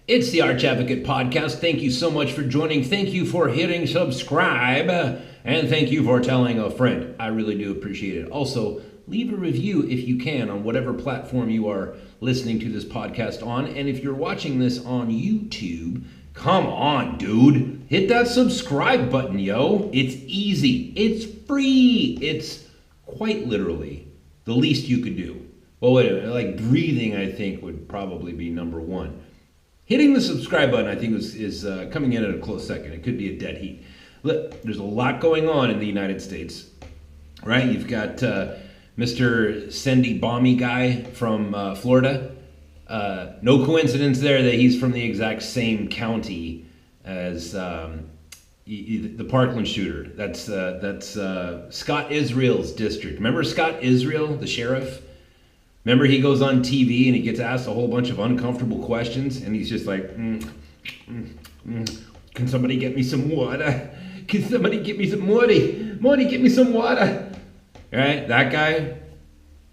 It's the Arch Advocate Podcast. Thank you so much for joining. Thank you for hitting subscribe. And thank you for telling a friend. I really do appreciate it. Also, leave a review if you can on whatever platform you are listening to this podcast on. And if you're watching this on YouTube, come on, dude. Hit that subscribe button, yo. It's easy. It's free. It's quite literally the least you could do. Well, wait a minute. Like breathing, I think, would probably be number one. Hitting the subscribe button, I think, is coming in at a close second. It could be a dead heat. Look, there's a lot going on in the United States, right? You've got Mr. Sendy Balmy guy from Florida. No coincidence there that he's from the exact same county as the Parkland shooter. That's Scott Israel's district. Remember Scott Israel, the sheriff? Remember, he goes on TV and he gets asked a whole bunch of uncomfortable questions, and he's just like, can somebody get me some water? Can somebody get me some Morty? Morty, get me some water. Right? That guy,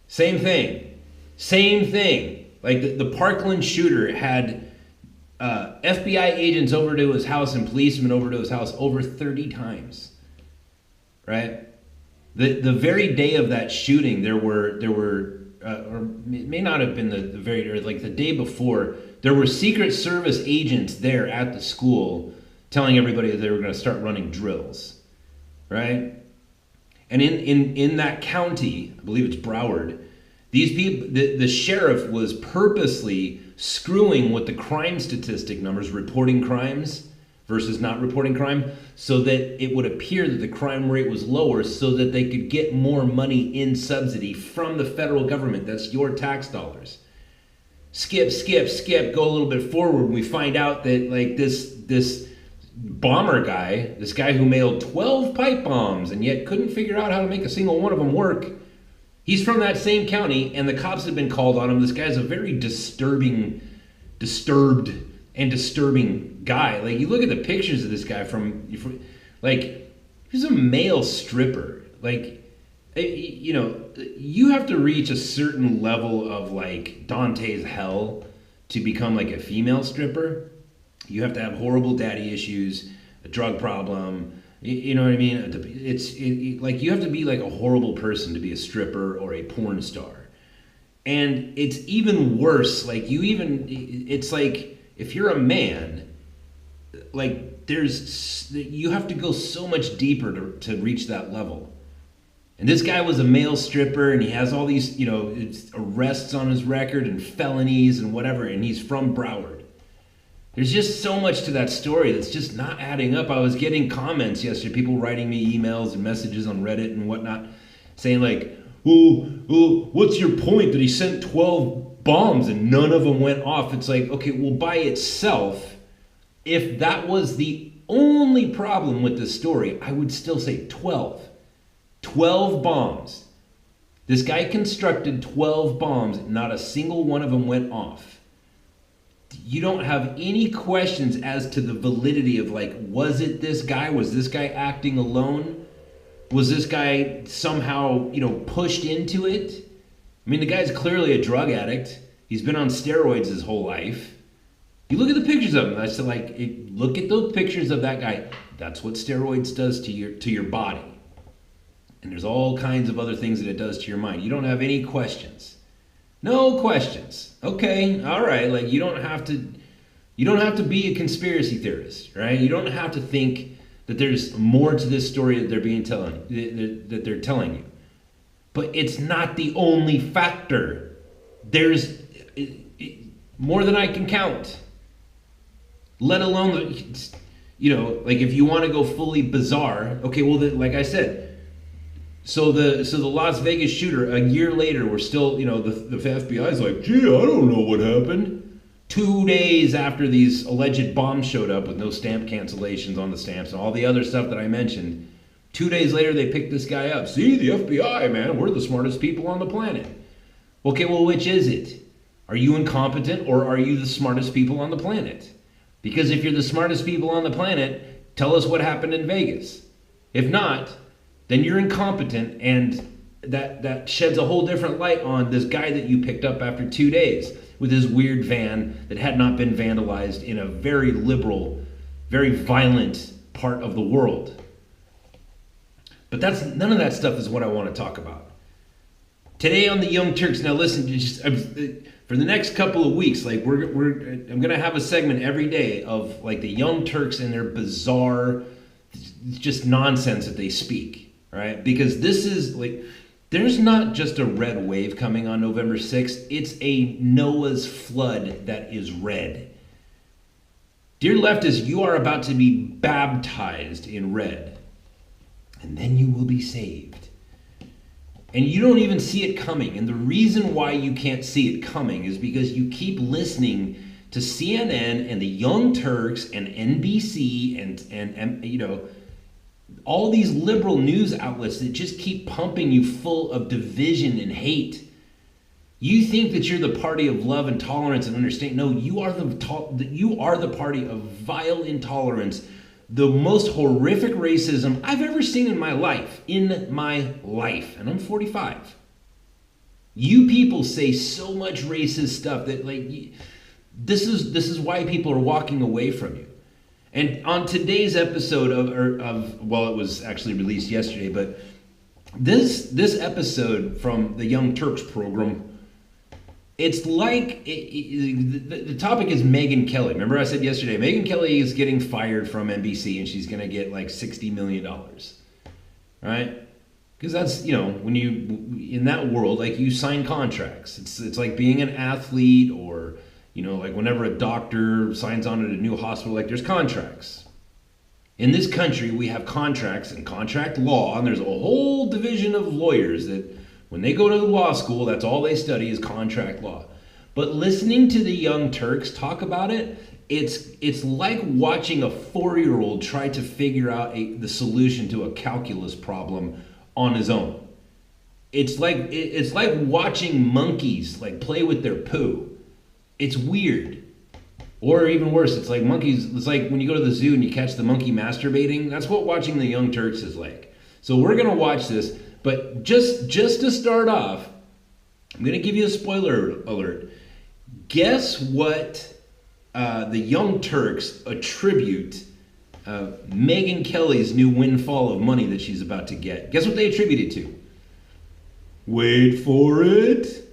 same thing. Same thing. Like the Parkland shooter had FBI agents over to his house and policemen over to his house over 30 times. Right? The very day of that shooting, there were or it may not have been the very, or like the day before, there were Secret Service agents there at the school telling everybody that they were going to start running drills, right? And in that county, I believe it's Broward, these people, the sheriff was purposely screwing with the crime statistic numbers, reporting crimes versus not reporting crime, so that it would appear that the crime rate was lower so that they could get more money in subsidy from the federal government. That's your tax dollars. Skip, go a little bit forward. We find out that like this bomber guy, this guy who mailed 12 pipe bombs and yet couldn't figure out how to make a single one of them work, he's from that same county, and the cops have been called on him. This guy's a very disturbing guy. Like, you look at the pictures of this guy from like, he's a male stripper. Like, you know, you have to reach a certain level of like Dante's hell to become like a female stripper. You have to have horrible daddy issues, a drug problem. You know what I mean? It's like you have to be like a horrible person to be a stripper or a porn star. And it's even worse. Like it's like if you're a man, like you have to go so much deeper to reach that level. And this guy was a male stripper, and he has all these, you know, arrests on his record and felonies and whatever, and he's from Broward. There's just so much to that story that's just not adding up. I was getting comments yesterday, people writing me emails and messages on Reddit and whatnot, saying like, well, what's your point that he sent 12 bombs and none of them went off? It's like, okay, well, by itself, if that was the only problem with this story, I would still say 12. 12 bombs. This guy constructed 12 bombs, not a single one of them went off. You don't have any questions as to the validity of like, was it this guy? Was this guy acting alone? Was this guy somehow, you know, pushed into it? I mean, the guy's clearly a drug addict. He's been on steroids his whole life. You look at the pictures of him. I said, like, look at those pictures of that guy. That's what steroids does to your body. And there's all kinds of other things that it does to your mind. You don't have any questions. No questions. Okay, all right. Like, you don't have to be a conspiracy theorist, right? You don't have to think that there's more to this story that they're telling you. But it's not the only factor. There's more than I can count. Let alone, you know, like if you want to go fully bizarre, okay, well, like I said, so the Las Vegas shooter, a year later, we're still, you know, the FBI's like, gee, I don't know what happened. 2 days after these alleged bombs showed up with no stamp cancellations on the stamps and all the other stuff that I mentioned, 2 days later, they picked this guy up. See, the FBI, man, we're the smartest people on the planet. Okay, well, which is it? Are you incompetent or are you the smartest people on the planet? Because if you're the smartest people on the planet, tell us what happened in Vegas. If not, then you're incompetent, and that sheds a whole different light on this guy that you picked up after 2 days. with his weird van that had not been vandalized in a very liberal, very violent part of the world. But none of that stuff is what I want to talk about. Today on the Young Turks, now listen, for the next couple of weeks, like I'm gonna have a segment every day of like the Young Turks and their bizarre, just nonsense that they speak, right? Because this is like, there's not just a red wave coming on November 6th, it's a Noah's flood that is red. Dear leftists, you are about to be baptized in red, and then you will be saved. And you don't even see it coming. And the reason why you can't see it coming is because you keep listening to CNN and the Young Turks and NBC and you know, all these liberal news outlets that just keep pumping you full of division and hate. You think that you're the party of love and tolerance and understanding. No, you are the party of vile intolerance, the most horrific racism I've ever seen in my life. And I'm 45. You people say so much racist stuff that like this is why people are walking away from you. And on today's episode well, it was actually released yesterday, but this episode from the Young Turks program, it's like, the topic is Megyn Kelly. Remember I said yesterday, Megyn Kelly is getting fired from NBC and she's going to get like $60 million, right? Because that's, you know, when you, in that world, like you sign contracts. It's like being an athlete or, you know, like whenever a doctor signs on at a new hospital, like there's contracts. In this country, we have contracts and contract law, and there's a whole division of lawyers that when they go to law school, that's all they study is contract law. But listening to the Young Turks talk about it, it's like watching a 4-year-old try to figure out the solution to a calculus problem on his own. It's like watching monkeys like play with their poo. It's weird. Or even worse, it's like monkeys. It's like when you go to the zoo and you catch the monkey masturbating. That's what watching the Young Turks is like. So we're gonna watch this. But just to start off, I'm going to give you a spoiler alert. Guess what the Young Turks attribute Megyn Kelly's new windfall of money that she's about to get? Guess what they attribute it to? Wait for it.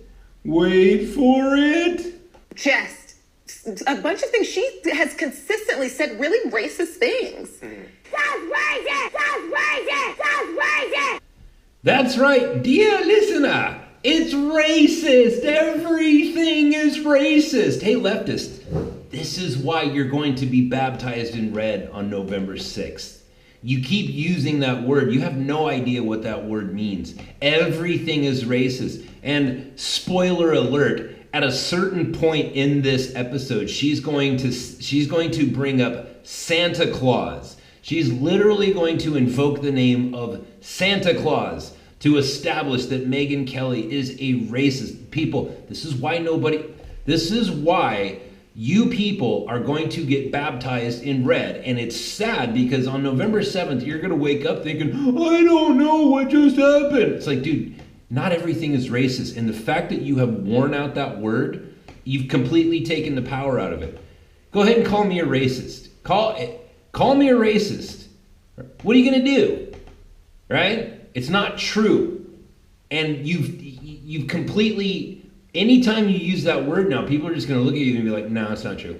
Wait for it. Just a bunch of things. She has consistently said really racist things. That's racist! That's racist! That's racist! That's right, dear listener, it's racist. Everything is racist. Hey, leftist, this is why you're going to be baptized in red on November 6th. You keep using that word. You have no idea what that word means. Everything is racist. And spoiler alert, at a certain point in this episode, she's going to bring up Santa Claus. She's literally going to invoke the name of Santa Claus to establish that Megyn Kelly is a racist. People, this is why you people are going to get baptized in red. And it's sad because on November 7th, you're going to wake up thinking, I don't know what just happened. It's like, dude, not everything is racist. And the fact that you have worn out that word, you've completely taken the power out of it. Go ahead and call me a racist. Call me a racist. What are you going to do? Right? It's not true. And you've completely, anytime you use that word now, people are just going to look at you and be like, no, it's not true.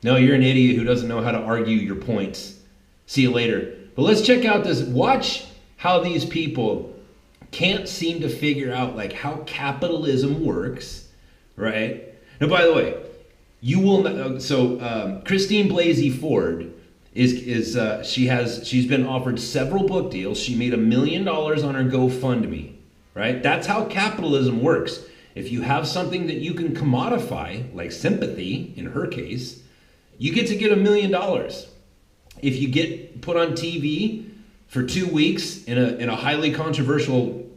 No, you're an idiot who doesn't know how to argue your points. See you later. But let's check out this. Watch how these people can't seem to figure out like how capitalism works, right? Now, by the way, you will not, Christine Blasey Ford she's been offered several book deals. She made $1 million on her GoFundMe, right? That's how capitalism works. If you have something that you can commodify, like sympathy in her case, you get to get $1 million. If you get put on TV for 2 weeks in a highly controversial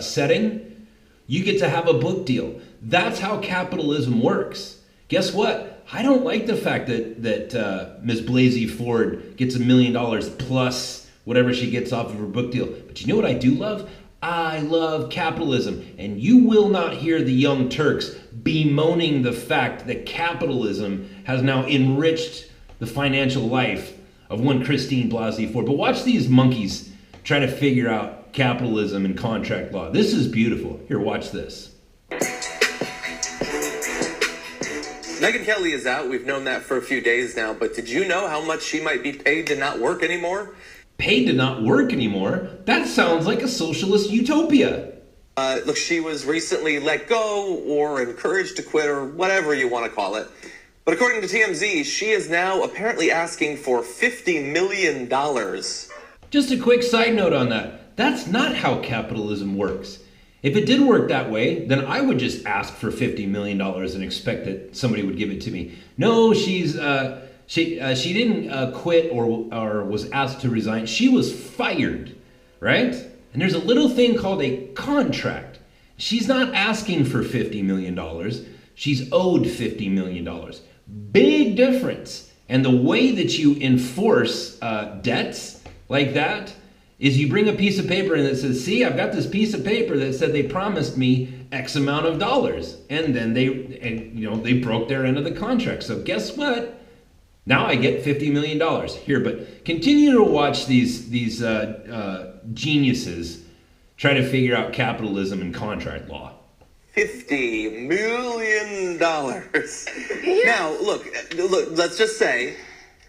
setting, you get to have a book deal. That's how capitalism works. Guess what? I don't like the fact that Ms. Blasey Ford gets $1 million plus whatever she gets off of her book deal. But you know what I do love? I love capitalism. And you will not hear the Young Turks bemoaning the fact that capitalism has now enriched the financial life of one Christine Blasey Ford. But watch these monkeys try to figure out capitalism and contract law. This is beautiful. Here, watch this. Megyn Kelly is out. We've known that for a few days now. But did you know how much she might be paid to not work anymore? Paid to not work anymore? That sounds like a socialist utopia. Look, she was recently let go or encouraged to quit or whatever you want to call it. But according to TMZ, she is now apparently asking for $50 million. Just a quick side note on that. That's not how capitalism works. If it did work that way, then I would just ask for $50 million and expect that somebody would give it to me. No, she didn't quit or was asked to resign. She was fired, right? And there's a little thing called a contract. She's not asking for $50 million. She's owed $50 million. Big difference. And the way that you enforce debts like that is you bring a piece of paper and it says, see, I've got this piece of paper that said they promised me X amount of dollars. And then they broke their end of the contract. So guess what? Now I get $50 million. Here, but continue to watch these geniuses try to figure out capitalism and contract law. $50 million. Now, look, let's just say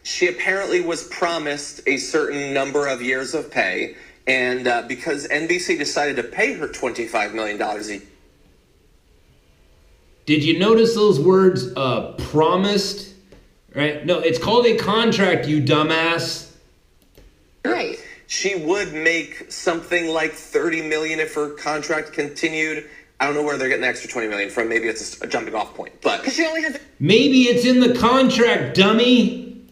she apparently was promised a certain number of years of pay, and because NBC decided to pay her $25 million a year. Did you notice those words, promised? Right? No, it's called a contract, you dumbass. Right. She would make something like $30 million if her contract continued. I don't know where they're getting the extra $20 million from. Maybe it's a jumping off point, but Because she only has. Maybe it's in the contract, dummy.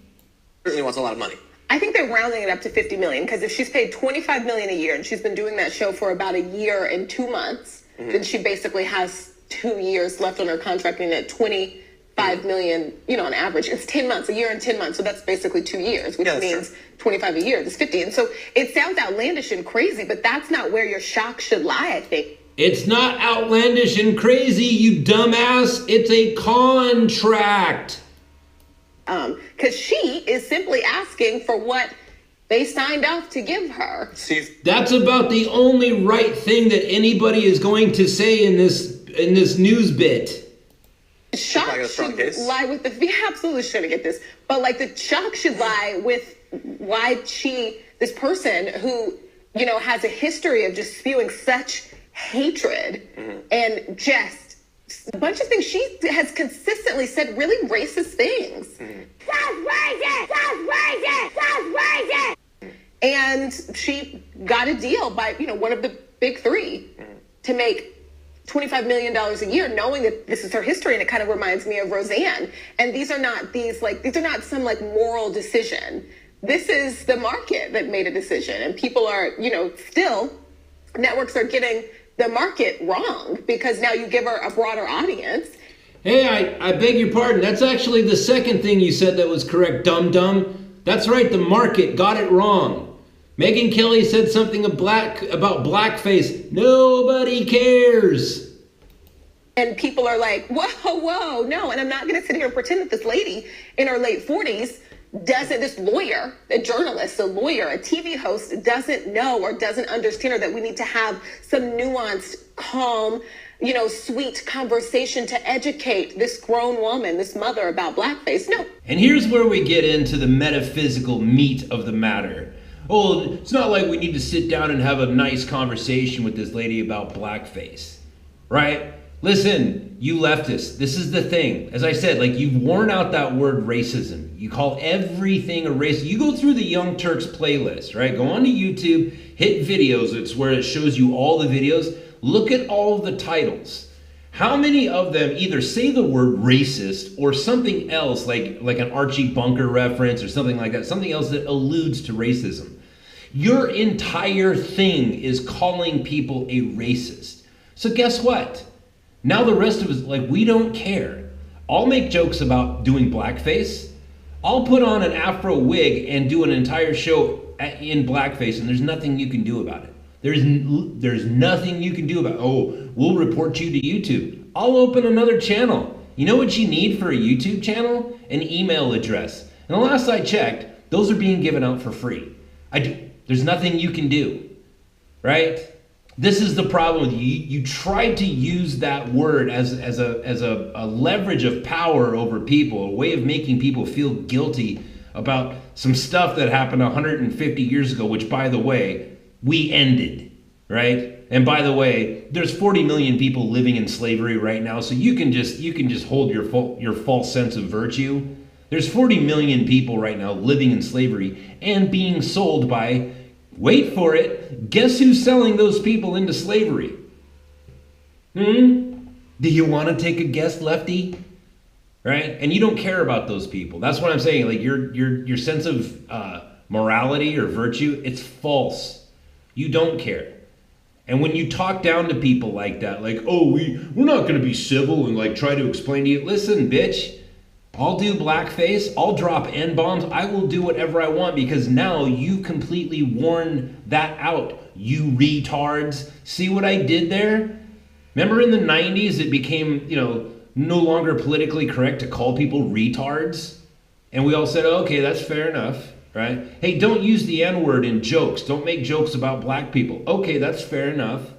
Certainly wants a lot of money. I think they're rounding it up to 50 million because if she's paid 25 million a year and she's been doing that show for about a year and 2 months, then she basically has 2 years left on her contract, and at 25 million, on average, it's 10 months, a year and 10 months. So that's basically 2 years, which means 25 a year. It's 50. And so it sounds outlandish and crazy, but that's not where your shock should lie, I think. It's not outlandish and crazy, you dumbass. It's a contract. Because she is simply asking for what they signed off to give her. That's about the only right thing that anybody is going to say in this news bit. Shock should lie with the absolutely shouldn't get this, but like the shock should lie with why this person who has a history of just spewing such hatred and just a bunch of things. She has consistently said really racist things. That's racist! That's racist! That's racist! And she got a deal by, one of the big three to make $25 million a year, knowing that this is her history. And it kind of reminds me of Roseanne. And these are not some moral decision. This is the market that made a decision. And people are, still networks are getting the market wrong because now you give her a broader audience. Hey, I beg your pardon. That's actually the second thing you said that was correct, dum-dum. That's right, the market got it wrong. Megyn Kelly said something about blackface. Nobody cares. And people are like, whoa, no. And I'm not going to sit here and pretend that this lady in her late 40s this lawyer, a journalist, a lawyer, a TV host doesn't know or doesn't understand that we need to have some nuanced, calm, sweet conversation to educate this grown woman, this mother about blackface. No. And here's where we get into the metaphysical meat of the matter. Oh, it's not like we need to sit down and have a nice conversation with this lady about blackface, right? Listen, you leftists, this is the thing. As I said, you've worn out that word racism. You call everything a race. You go through the Young Turks playlist, right? Go onto YouTube, hit videos. It's where it shows you all the videos. Look at all the titles. How many of them either say the word racist or something else, like an Archie Bunker reference or something like that, something else that alludes to racism? Your entire thing is calling people a racist. So guess what? Now the rest of us, we don't care. I'll make jokes about doing blackface. I'll put on an Afro wig and do an entire show in blackface, and there's nothing you can do about it. There's nothing you can do about, oh, we'll report you to YouTube. I'll open another channel. You know what you need for a YouTube channel? An email address. And the last I checked, those are being given out for free. There's nothing you can do, right? This is the problem with you. You tried to use that word as a leverage of power over people, a way of making people feel guilty about some stuff that happened 150 years ago, which, by the way, we ended, right? And by the way, there's 40 million people living in slavery right now, so you can just hold your false sense of virtue. There's 40 million people right now living in slavery and being sold by, wait for it, guess who's selling those people into slavery? Do you want to take a guess, Lefty? Right? And you don't care about those people. That's what I'm saying. Like your sense of morality or virtue, it's false. You don't care. And when you talk down to people like that, like, oh, we're not going to be civil and like try to explain to you, listen, bitch, I'll do blackface, I'll drop N-bombs, I will do whatever I want because now you completely worn that out, you retards. See what I did there? Remember in the 90s it became, no longer politically correct to call people retards? And we all said, okay, that's fair enough, right? Hey, don't use the N-word in jokes. Don't make jokes about black people. Okay, that's fair enough.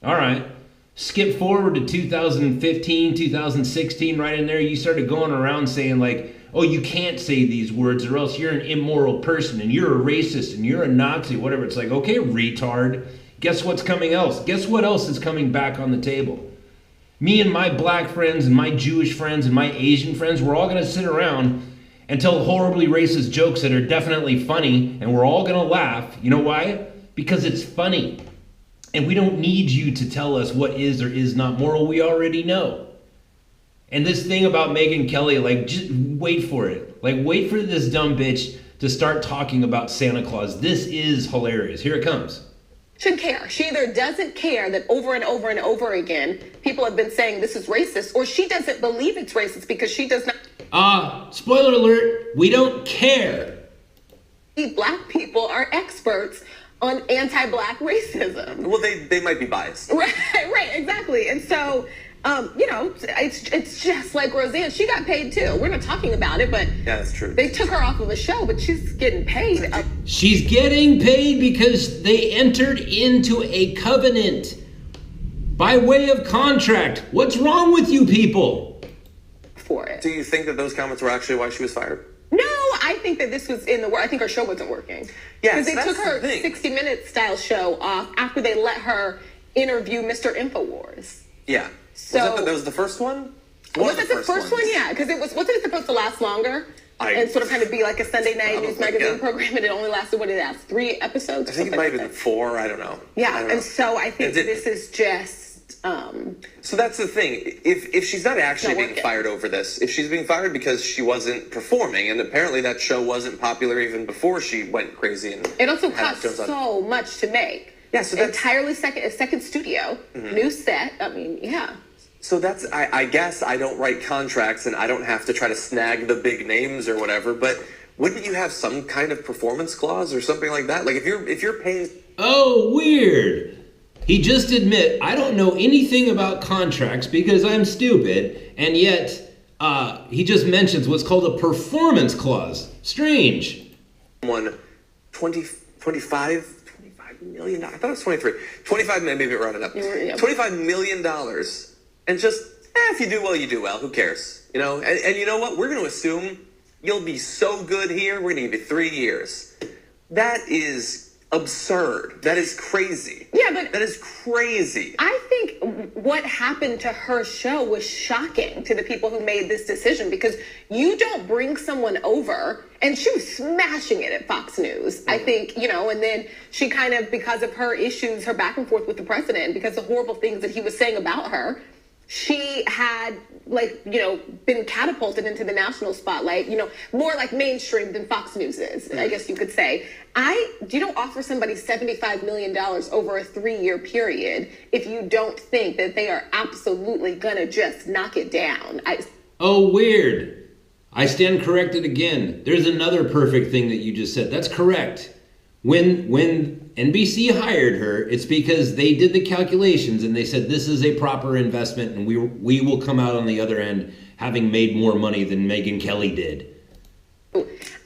All right. Skip forward to 2015, 2016, right in there, you started going around saying like, oh, you can't say these words or else you're an immoral person and you're a racist and you're a Nazi, whatever. It's like, okay, retard. Guess what's coming else? Guess what else is coming back on the table? Me and my black friends and my Jewish friends and my Asian friends, we're all going to sit around and tell horribly racist jokes that are definitely funny, and we're all going to laugh. You know why? Because it's funny. And we don't need you to tell us what is or is not moral. We already know. And this thing about Megyn Kelly, like, just wait for it. Like, wait for this dumb bitch to start talking about Santa Claus. This is hilarious. Here it comes. Should care. She either doesn't care that over and over and over again, people have been saying this is racist, or she doesn't believe it's racist because she does not. Spoiler alert, we don't care. Black people are experts on anti-black racism. Well, they might be biased. Right, exactly. And so, it's just like Roseanne. She got paid too. We're not talking about it, but yeah, that's true. They took her off of a show, but she's getting paid. She's getting paid because they entered into a covenant by way of contract. What's wrong with you people? For it. Do you think that those comments were actually why she was fired? No, I think that this was in the work. I think her show wasn't working. Yeah, because they took her 60 Minutes style show off after they let her interview Mr. Infowars. Yeah. So that was the first one? Was it the first one? Yeah, because wasn't it supposed to last longer? And sort of kind of be like a Sunday night news magazine program, and it only lasted, what did it last? 3 episodes? I think it might have been 4, I don't know. Yeah, and so I think this is just... So that's the thing. If she's not actually being fired over this, if she's being fired because she wasn't performing, and apparently that show wasn't popular even before she went crazy. And it also cost so much to make. Yeah, so that's entirely second studio, new set. I mean, yeah. So that's, I guess I don't write contracts and I don't have to try to snag the big names or whatever, but wouldn't you have some kind of performance clause or something like that? Like if you're paying... Oh, weird. He just admit, I don't know anything about contracts because I'm stupid, and yet he just mentions what's called a performance clause. Strange. Won 25 million. I thought it was 23. 25 million, maybe rounded up. $25 million. And just, if you do well, you do well. Who cares? You know, and you know what? We're going to assume you'll be so good here. We're going to give you 3 years. That is absurd. That is crazy. Yeah, but that is crazy. I think what happened to her show was shocking to the people who made this decision, because you don't bring someone over, and she was smashing it at Fox News. I think, and then she kind of, because of her issues, her back and forth with the president, because of horrible things that he was saying about her, she had, been catapulted into the national spotlight, more like mainstream than Fox News is, I guess you could say. You don't offer somebody $75 million over a 3-year period if you don't think that they are absolutely gonna just knock it down. Oh, weird. I stand corrected again. There's another perfect thing that you just said. That's correct. When NBC hired her, it's because they did the calculations and they said this is a proper investment and we will come out on the other end having made more money than Megyn Kelly did.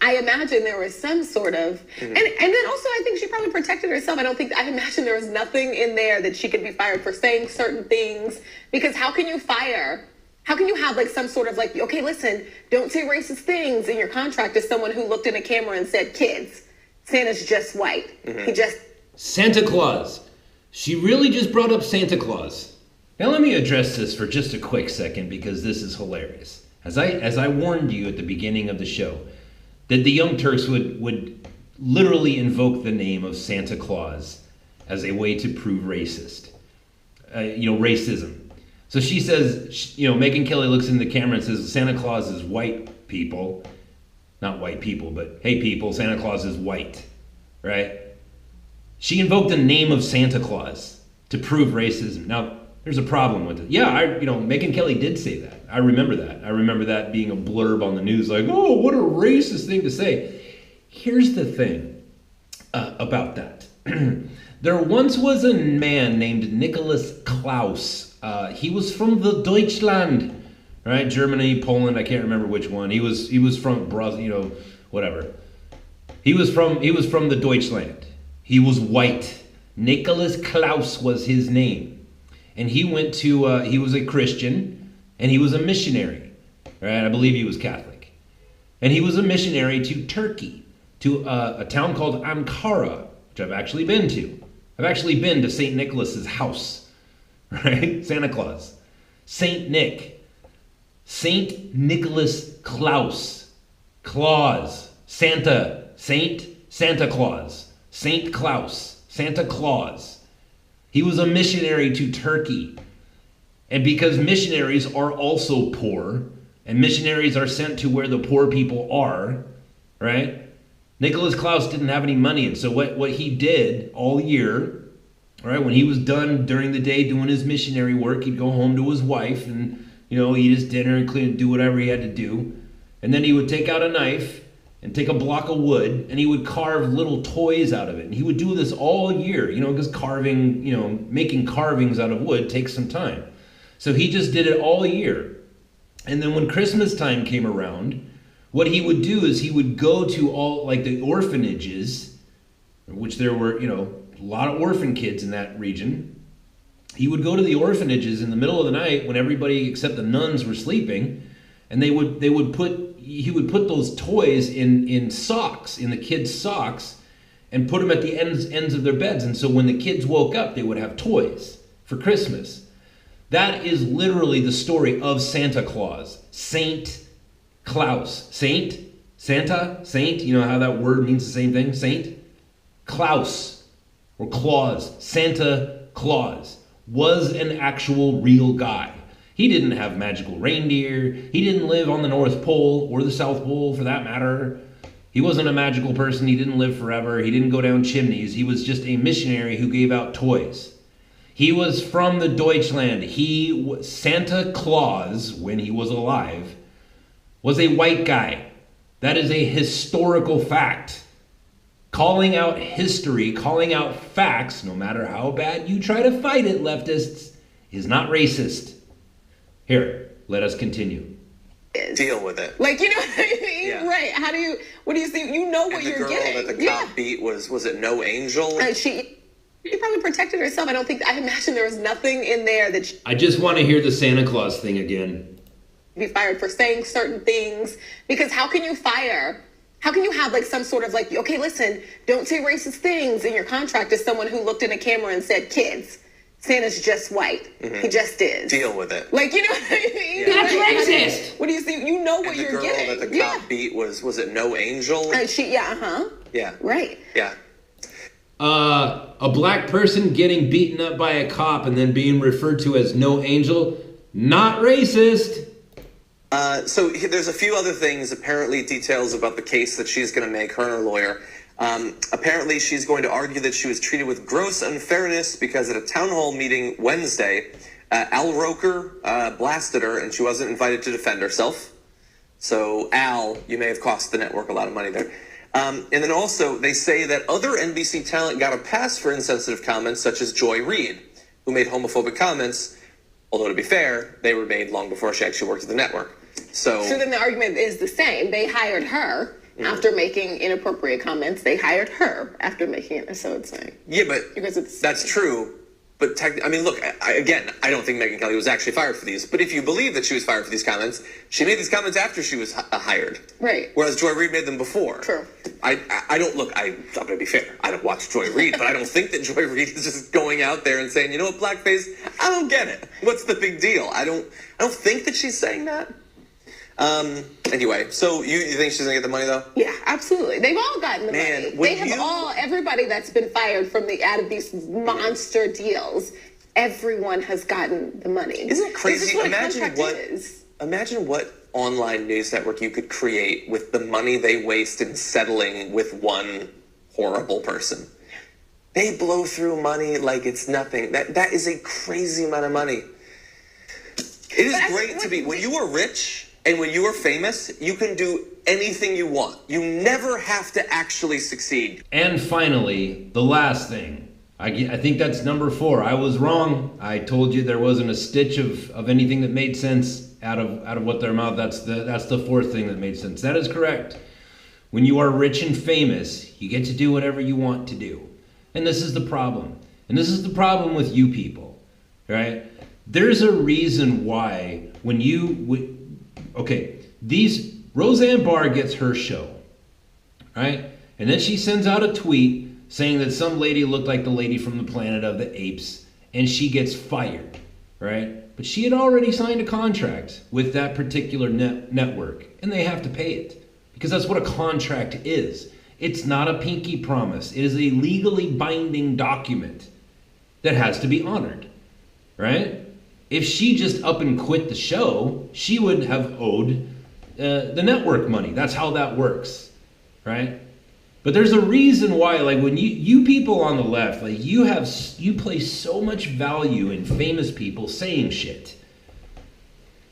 I imagine there was some sort of, and then also I think she probably protected herself. I imagine there was nothing in there that she could be fired for saying certain things, because how can you have like some sort of like, okay, listen, don't say racist things in your contract as someone who looked in a camera and said, kids, Santa's just white. He just... Santa Claus. She really just brought up Santa Claus. Now let me address this for just a quick second because this is hilarious. As I warned you at the beginning of the show, that the Young Turks would literally invoke the name of Santa Claus as a way to prove racism. So she says, Megyn Kelly looks in the camera and says, Santa Claus is white people. Not white people, but hey people, Santa Claus is white, right? She invoked the name of Santa Claus to prove racism. Now, there's a problem with it. Yeah, Megyn Kelly did say that. I remember that. I remember that being a blurb on the news, like, oh, what a racist thing to say. Here's the thing about that. There once was a man named Nicholas Klaus. He was from the Deutschland, right? Germany, Poland, I can't remember which one. He was from Brazil, whatever. He was from the Deutschland. He was white. Nicholas Klaus was his name. And he was a Christian, and he was a missionary, right? I believe he was Catholic. And he was a missionary to Turkey, to a town called Ankara, which I've actually been to. I've actually been to St. Nicholas's house, right? Santa Claus. St. Nick. St. Nicholas Klaus. Claus. Santa. Santa Claus. St. Klaus. Santa Claus. He was a missionary to Turkey. And because missionaries are also poor, and missionaries are sent to where the poor people are, right? Nicholas Klaus didn't have any money. And so what he did all year, right, when he was done during the day doing his missionary work, he'd go home to his wife and, eat his dinner and do whatever he had to do. And then he would take out a knife and take a block of wood, and he would carve little toys out of it. And he would do this all year, because making carvings out of wood takes some time. So he just did it all year. And then when Christmas time came around, what he would do is he would go to all, like, the orphanages, which there were, a lot of orphan kids in that region. He would go to the orphanages in the middle of the night when everybody except the nuns were sleeping, and he would put those toys in socks, in the kids' socks, and put them at the ends of their beds. And so when the kids woke up, they would have toys for Christmas. That is literally the story of Santa Claus. Saint Klaus. Saint? Santa? Saint? You know how that word means the same thing? Saint? Klaus. Or Claus. Santa Claus was an actual real guy. He didn't have magical reindeer. He didn't live on the North Pole or the South Pole for that matter. He wasn't a magical person. He didn't live forever. He didn't go down chimneys. He was just a missionary who gave out toys. He was from the Deutschland. Santa Claus, when he was alive, was a white guy. That is a historical fact. Calling out history, calling out facts, no matter how bad you try to fight it, leftists, is not racist. Here, let us continue. Deal with it. Like, you know what I mean? Yeah. Right. What do you see? You know what you're getting. And the girl that the cop beat was it No Angel? She probably protected herself. I imagine there was nothing in there that I just want to hear the Santa Claus thing again. Be fired for saying certain things, because how can you have like some sort of like, okay, listen, don't say racist things in your contract as someone who looked in a camera and said, kids, Santa's just white. He just is. Deal with it. Like, you know what I mean? Yeah. That's racist. What do you see? You know what you're getting. And the girl that the cop beat was it No Angel? Yeah. Right. Yeah. A black person getting beaten up by a cop and then being referred to as No Angel, not racist. So there's a few other things, apparently details about the case that she's going to make, her and her lawyer. Apparently she's going to argue that she was treated with gross unfairness because at a town hall meeting Wednesday, Al Roker blasted her and she wasn't invited to defend herself. So Al, you may have cost the network a lot of money there. And then also, they say that other NBC talent got a pass for insensitive comments, such as Joy Reid, who made homophobic comments, although to be fair, they were made long before she actually worked at the network. So then the argument is the same. They hired her after making inappropriate comments. They hired her after making it. So it's like, yeah, but that's true. But I mean, look, I don't think Megyn Kelly was actually fired for these. But if you believe that she was fired for these comments, she made these comments after she was hired. Right. Whereas Joy Reid made them before. True. I'm going to be fair. I don't watch Joy Reid, but I don't think that Joy Reid is just going out there and saying, you know what, blackface, I don't get it. What's the big deal? I don't think that she's saying that. Anyway, so you think she's gonna get the money though? Yeah, absolutely. They've all gotten the money. They have everybody that's been fired out of these monster deals. Everyone has gotten the money. Isn't it crazy? Imagine what online news network you could create with the money they waste in settling with one horrible person. They blow through money like it's nothing. That is a crazy amount of money. It is great to be when you are rich. And when you are famous, you can do anything you want. You never have to actually succeed. And finally, the last thing. I think that's number 4. I was wrong. I told you there wasn't a stitch of anything that made sense out of what their mouth. That's the 4th thing that made sense. That is correct. When you are rich and famous, you get to do whatever you want to do. And this is the problem. And this is the problem with you people, right? There's a reason why when you... Okay, Roseanne Barr gets her show, right? And then she sends out a tweet saying that some lady looked like the lady from the Planet of the Apes, and she gets fired, right? But she had already signed a contract with that particular network, and they have to pay it because that's what a contract is. It's not a pinky promise. It is a legally binding document that has to be honored, right? If she just up and quit the show, she would have owed the network money. That's how that works, right? But there's a reason why, like when you people on the left, like you place so much value in famous people saying shit.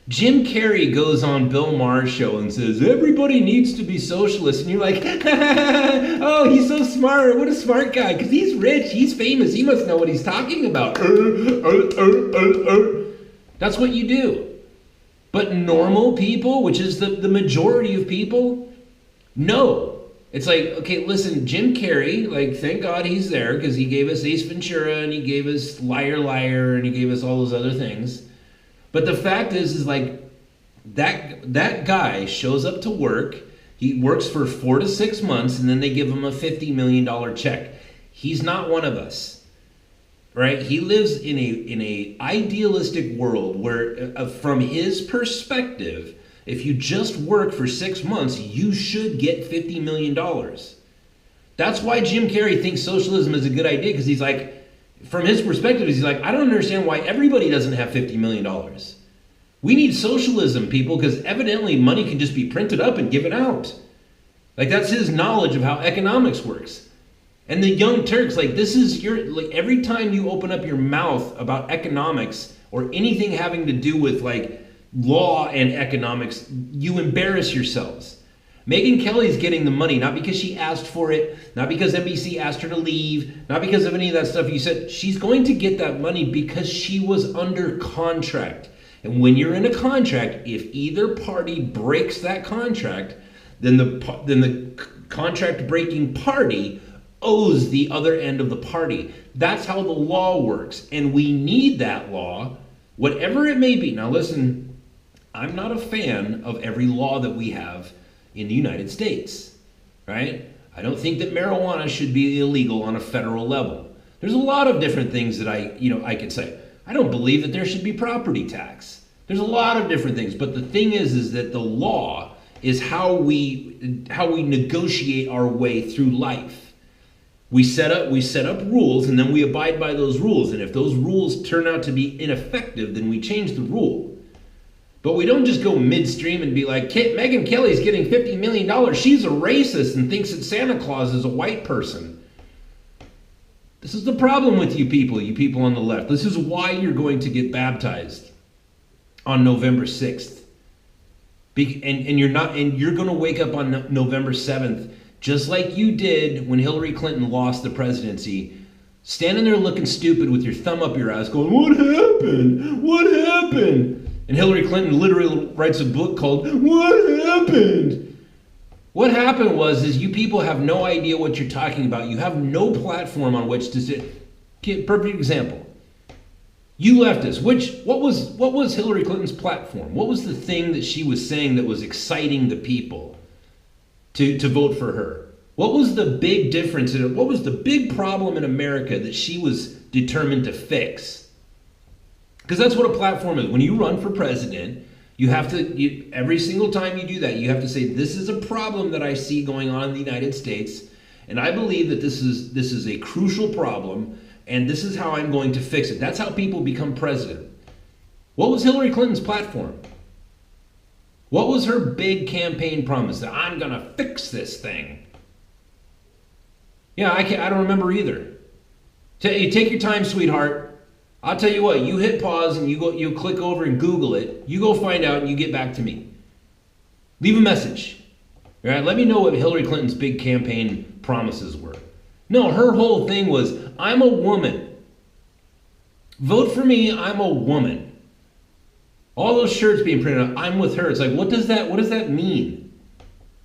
Jim Carrey goes on Bill Maher's show and says, everybody needs to be socialist. And you're like, oh, he's so smart. What a smart guy. Because he's rich. He's famous. He must know what he's talking about. That's what you do. But normal people, which is the majority of people, no. It's like, okay, listen, Jim Carrey, like, thank God he's there because he gave us Ace Ventura and he gave us Liar Liar and he gave us all those other things. But the fact is like, that guy shows up to work, he works for 4 to 6 months, and then they give him a $50 million check. He's not one of us, right? He lives in a idealistic world where, from his perspective, if you just work for 6 months, you should get $50 million. That's why Jim Carrey thinks socialism is a good idea, because he's like, from his perspective, he's like, I don't understand why everybody doesn't have $50 million. We need socialism, people, because evidently money can just be printed up and given out. Like, that's his knowledge of how economics works. And the Young Turks, like, this is like, every time you open up your mouth about economics or anything having to do with, like, law and economics, you embarrass yourselves. Megyn Kelly's getting the money, not because she asked for it, not because NBC asked her to leave, not because of any of that stuff you said. She's going to get that money because she was under contract. And when you're in a contract, if either party breaks that contract, then the contract breaking party owes the other end of the party. That's how the law works. And we need that law, whatever it may be. Now listen, I'm not a fan of every law that we have in the United States, right? I don't think that marijuana should be illegal on a federal level. There's a lot of different things that I could say. I don't believe that there should be property tax. There's a lot of different things, but the thing is that the law is how we negotiate our way through life. We set up rules, and then we abide by those rules. And if those rules turn out to be ineffective, then we change the rule. But we don't just go midstream and be like, Megyn Kelly's getting $50 million. She's a racist and thinks that Santa Claus is a white person. This is the problem with you people on the left. This is why you're going to get baptized on November 6th. And you're going to wake up on November 7th just like you did when Hillary Clinton lost the presidency, standing there looking stupid with your thumb up your ass going, what happened? What happened? And Hillary Clinton literally writes a book called, What Happened? What happened is you people have no idea what you're talking about. You have no platform on which to sit. Perfect example. You leftists, what was Hillary Clinton's platform? What was the thing that she was saying that was exciting the people to vote for her? What was the big difference in it? What was the big problem in America that she was determined to fix? Because that's what a platform is. When you run for president, you have to, every single time you do that, you have to say, this is a problem that I see going on in the United States, and I believe that this is a crucial problem, and this is how I'm going to fix it. That's how people become president. What was Hillary Clinton's platform? What was her big campaign promise? That I'm going to fix this thing. Yeah, I don't remember either. Take your time, sweetheart. I'll tell you what, you hit pause and you click over and Google it. You go find out and you get back to me. Leave a message. All right, let me know what Hillary Clinton's big campaign promises were. No, her whole thing was, I'm a woman. Vote for me, I'm a woman. All those shirts being printed out, I'm with her. It's like, what does that mean?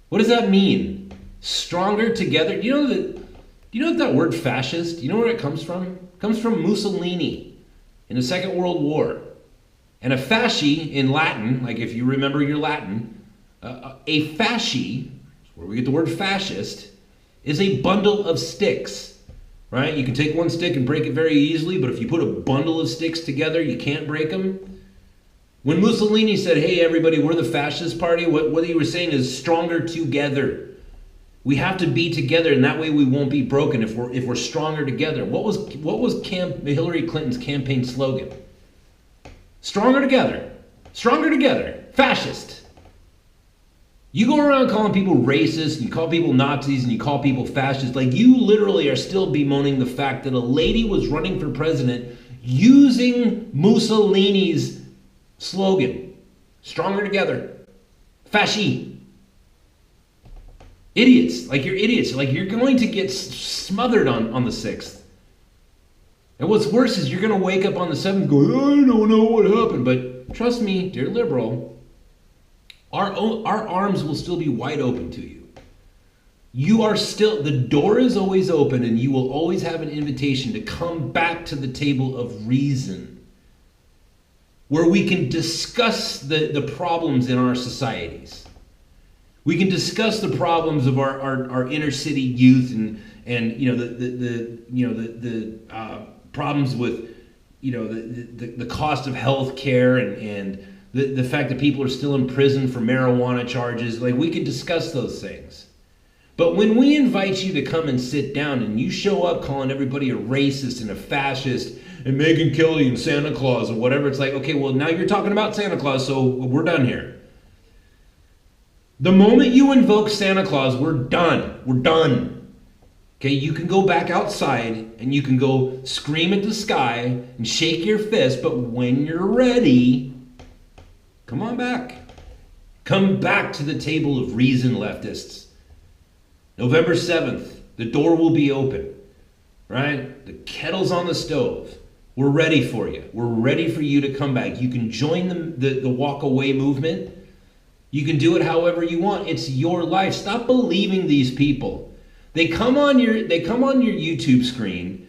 What does that mean? Stronger together? Do you know that word fascist? Do you know where it comes from? It comes from Mussolini in the Second World War. And a fasci in Latin, like if you remember your Latin, a fasci, where we get the word fascist, is a bundle of sticks, right? You can take one stick and break it very easily, but if you put a bundle of sticks together, you can't break them. When Mussolini said, hey, everybody, we're the fascist party, what he was saying is stronger together. We have to be together, and that way we won't be broken if we're stronger together. What was Hillary Clinton's campaign slogan? Stronger together. Stronger together. Fascist. You go around calling people racist, and you call people Nazis, and you call people fascists. Like, you literally are still bemoaning the fact that a lady was running for president using Mussolini's slogan. Stronger together. Fasci. Idiots. Like, you're idiots. Like, you're going to get smothered on the 6th. And what's worse is you're going to wake up on the 7th going, I don't know what happened. But trust me, dear liberal, our arms will still be wide open to you. You are still, the door is always open, and you will always have an invitation to come back to the table of reason, where we can discuss the problems in our societies. We can discuss the problems of our inner city youth and the problems with the cost of health care and the fact that people are still in prison for marijuana charges. Like, we could discuss those things. But when we invite you to come and sit down and you show up calling everybody a racist and a fascist and Megyn Kelly and Santa Claus or whatever, it's like, okay, well, now you're talking about Santa Claus, so we're done here. The moment you invoke Santa Claus, we're done. We're done. Okay, you can go back outside and you can go scream at the sky and shake your fist, but when you're ready, come on back. Come back to the table of reason, leftists. November 7th, the door will be open, right? The kettle's on the stove. We're ready for you. We're ready for you to come back. You can join the walk away movement. You can do it however you want. It's your life. Stop believing these people. They come on your YouTube screen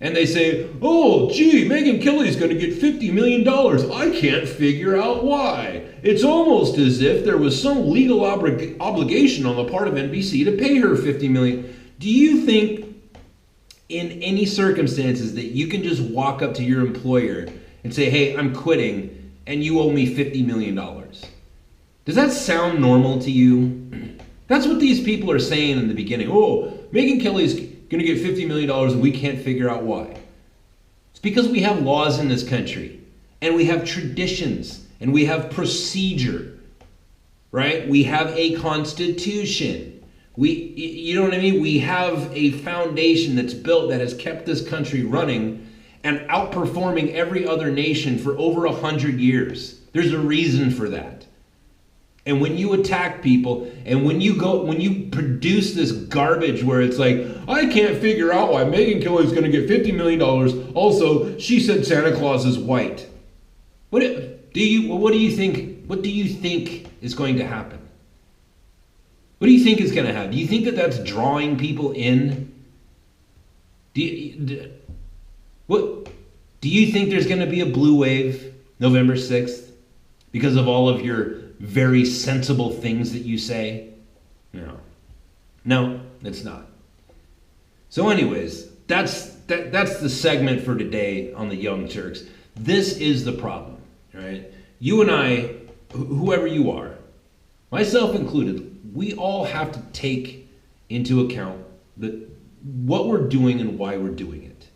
and they say, oh, gee, Megyn Kelly's going to get $50 million. I can't figure out why. It's almost as if there was some legal obligation on the part of NBC to pay her $50 million. Do you think in any circumstances that you can just walk up to your employer and say, hey, I'm quitting, and you owe me $50 million? Does that sound normal to you? That's what these people are saying in the beginning. Oh, Megyn Kelly's going to get $50 million and we can't figure out why. It's because we have laws in this country, and we have traditions, and we have procedure, right? We have a constitution. You know what I mean? We have a foundation that's built that has kept this country running and outperforming every other nation for over 100 years. There's a reason for that. And when you attack people, and when you produce this garbage where it's like, I can't figure out why Megyn Kelly's going to get $50 million. Also, she said Santa Claus is white. What do you think is going to happen? What do you think is going to happen? Do you think that that's drawing people in? Do you think there's going to be a blue wave November 6th because of all of your very sensible things that you say? No, it's not. So anyways, that's the segment for today on the Young Turks. This is the problem, right? You and I, whoever you are, myself included, we all have to take into account what we're doing and why we're doing it,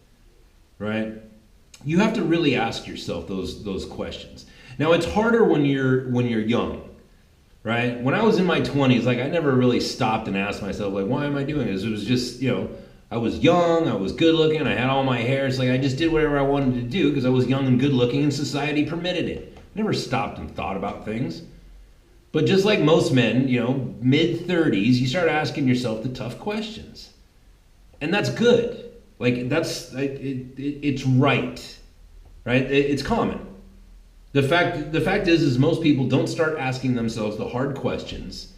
right? You have to really ask yourself those questions. Now, it's harder when you're young, right? When I was in my 20s, like I never really stopped and asked myself, like, why am I doing this? It was just, I was young, I was good looking, I had all my hair. It's like I just did whatever I wanted to do because I was young and good looking and society permitted it. I never stopped and thought about things. But just like most men, mid-30s, you start asking yourself the tough questions. And that's good. Like, it's right? It's common. The fact is most people don't start asking themselves the hard questions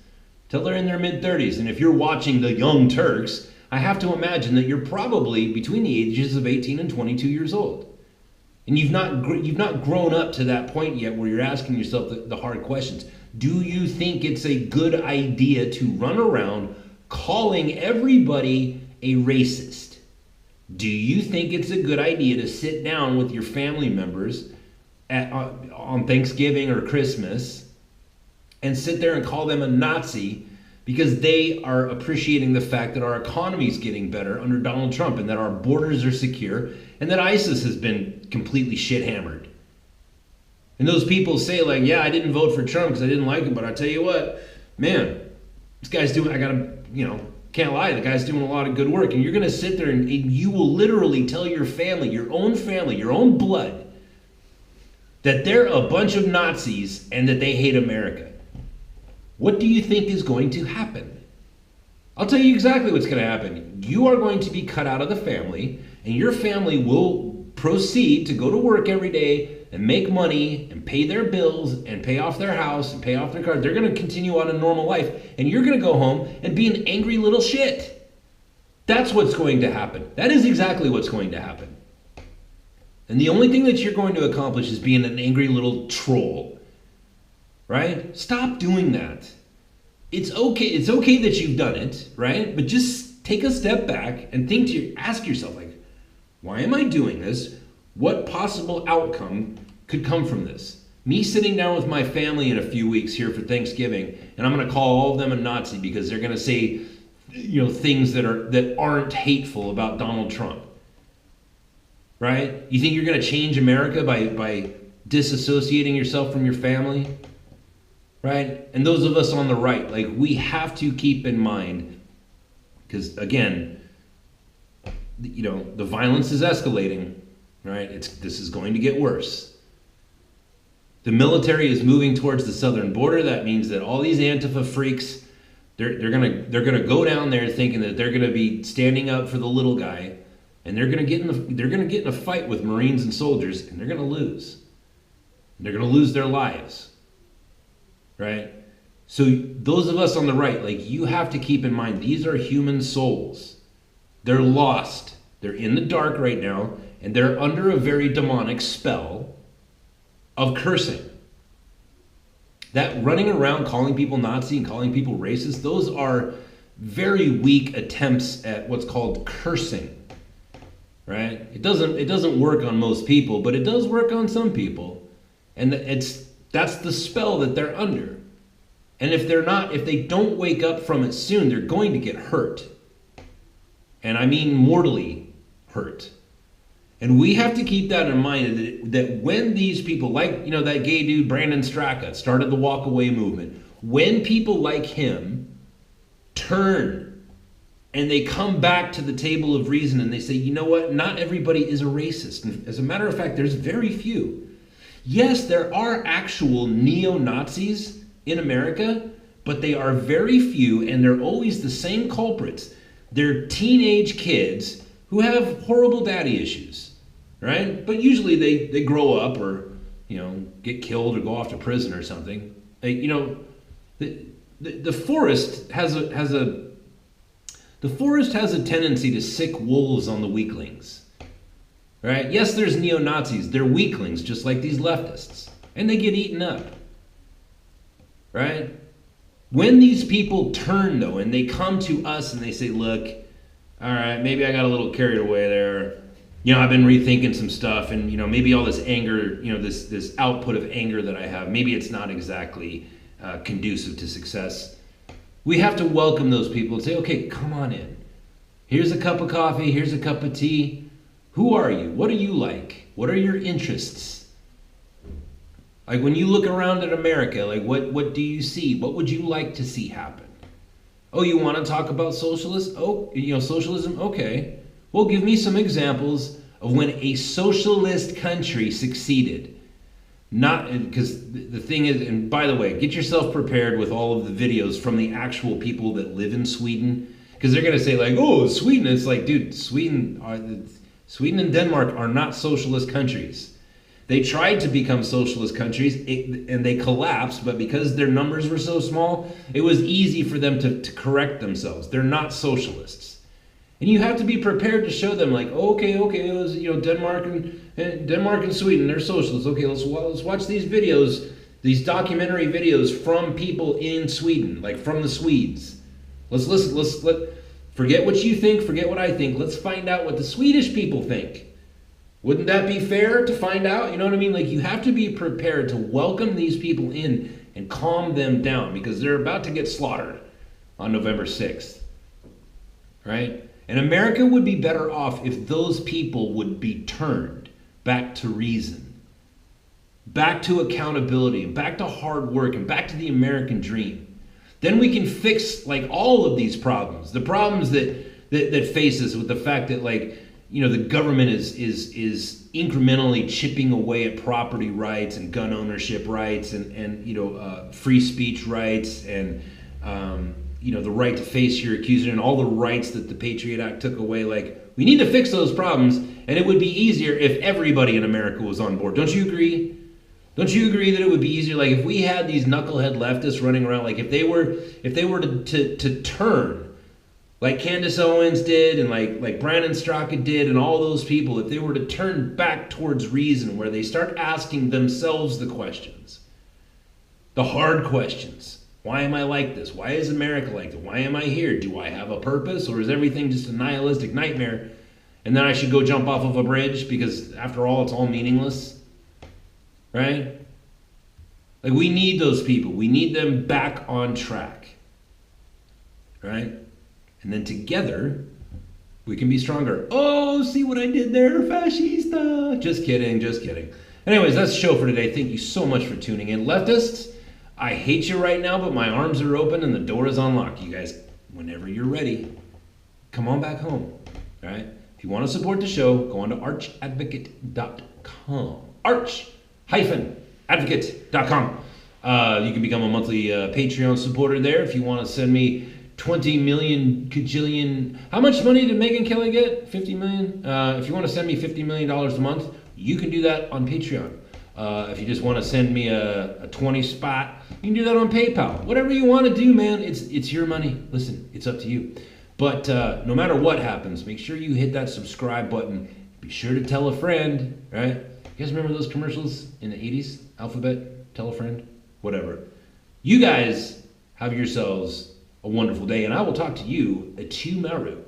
till they're in their mid-30s. And if you're watching the Young Turks, I have to imagine that you're probably between the ages of 18 and 22 years old. And you've not grown up to that point yet where you're asking yourself the hard questions. Do you think it's a good idea to run around calling everybody a racist? Do you think it's a good idea to sit down with your family members on Thanksgiving or Christmas and sit there and call them a Nazi because they are appreciating the fact that our economy is getting better under Donald Trump and that our borders are secure and that ISIS has been completely shit-hammered? And those people say, like, yeah, I didn't vote for Trump because I didn't like him, but I tell you what, man, this guy's doing, can't lie, the guy's doing a lot of good work. And you're going to sit there and you will literally tell your family, your own blood, that they're a bunch of Nazis and that they hate America. What do you think is going to happen? I'll tell you exactly what's going to happen. You are going to be cut out of the family, and your family will proceed to go to work every day and make money and pay their bills and pay off their house and pay off their car. They're going to continue on a normal life, and you're going to go home and be an angry little shit. That's what's going to happen. That is exactly what's going to happen. And the only thing that you're going to accomplish is being an angry little troll, right? Stop doing that. It's okay that you've done it, right? But just take a step back and ask yourself, like, why am I doing this? What possible outcome could come from this? Me sitting down with my family in a few weeks here for Thanksgiving, and I'm going to call all of them a Nazi because they're going to say, things that aren't hateful about Donald Trump. Right? You think you're going to change America by disassociating yourself from your family? Right? And those of us on the right, like, we have to keep in mind, because again, the violence is escalating. Right? This is going to get worse. The military is moving towards the southern border. That means that all these Antifa freaks, they're gonna go down there thinking that they're gonna be standing up for the little guy, and they're gonna get in a fight with Marines and soldiers, and they're gonna lose. They're gonna lose their lives. Right? So those of us on the right, like, you have to keep in mind, these are human souls. They're lost. They're in the dark right now. And they're under a very demonic spell of cursing. That running around calling people Nazi and calling people racist, those are very weak attempts at what's called cursing. Right? It doesn't work on most people, but it does work on some people. And that's the spell that they're under. And if they don't wake up from it soon, they're going to get hurt. And I mean mortally hurt. And we have to keep that in mind, that when these people, like, that gay dude, Brandon Straka, started the walk away movement, when people like him turn and they come back to the table of reason and they say, you know what, not everybody is a racist. And as a matter of fact, there's very few. Yes, there are actual neo-Nazis in America, but they are very few, and they're always the same culprits. They're teenage kids who have horrible daddy issues, right? But usually they grow up or, get killed or go off to prison or something. The forest has a tendency to sick wolves on the weaklings, right? Yes, there's neo-Nazis. They're weaklings, just like these leftists, and they get eaten up, right? When these people turn, though, and they come to us and they say, look, all right, maybe I got a little carried away there. I've been rethinking some stuff, and, maybe all this anger, this output of anger that I have, maybe it's not exactly conducive to success. We have to welcome those people and say, okay, come on in. Here's a cup of coffee. Here's a cup of tea. Who are you? What do you like? What are your interests? Like when you look around at America, like what do you see? What would you like to see happen? Oh, you want to talk about socialism? Okay. Well, give me some examples of when a socialist country succeeded. Not because the thing is, and by the way, get yourself prepared with all of the videos from the actual people that live in Sweden, because they're going to say like, oh, Sweden. It's like, dude, Sweden and Denmark are not socialist countries. They tried to become socialist countries and they collapsed, but because their numbers were so small, it was easy for them to correct themselves. They're not socialists. And you have to be prepared to show them like, okay, it was, Denmark and Sweden, they're socialists. Okay, let's watch these videos, these documentary videos from people in Sweden, like from the Swedes. Let's listen, forget what you think, forget what I think. Let's find out what the Swedish people think. Wouldn't that be fair to find out? You know what I mean? Like, you have to be prepared to welcome these people in and calm them down because they're about to get slaughtered on November 6th, right? And America would be better off if those people would be turned back to reason, back to accountability, back to hard work, and back to the American dream. Then we can fix like all of these problems, the problems that face us with the fact that the government is incrementally chipping away at property rights and gun ownership rights and free speech rights and the right to face your accuser and all the rights that the Patriot Act took away. Like, we need to fix those problems, and it would be easier if everybody in America was on board. Don't you agree? Don't you agree that it would be easier? Like, if we had these knucklehead leftists running around, like if they were to turn like Candace Owens did and like Brandon Straka did and all those people, if they were to turn back towards reason where they start asking themselves the questions, the hard questions. Why am I like this? Why is America like this? Why am I here? Do I have a purpose, or is everything just a nihilistic nightmare? And then I should go jump off of a bridge because after all, it's all meaningless, right? Like, we need those people. We need them back on track, right? And then together, we can be stronger. Oh, see what I did there, fascista. Just kidding. Anyways, that's the show for today. Thank you so much for tuning in. Leftists, I hate you right now, but my arms are open and the door is unlocked. You guys, whenever you're ready, come on back home, all right? If you want to support the show, go on to archadvocate.com. arch-advocate.com. You can become a monthly Patreon supporter there if you want to send me 20 million kajillion. How much money did Megyn Kelly get? 50 million? If you want to send me $50 million a month, you can do that on Patreon. If you just want to send me a 20 spot, you can do that on PayPal. Whatever you want to do, man, it's your money. Listen, it's up to you. But no matter what happens, make sure you hit that subscribe button. Be sure to tell a friend, right? You guys remember those commercials in the 80s? Alphabet, tell a friend, whatever. You guys have yourselves a wonderful day, and I will talk to you tomorrow.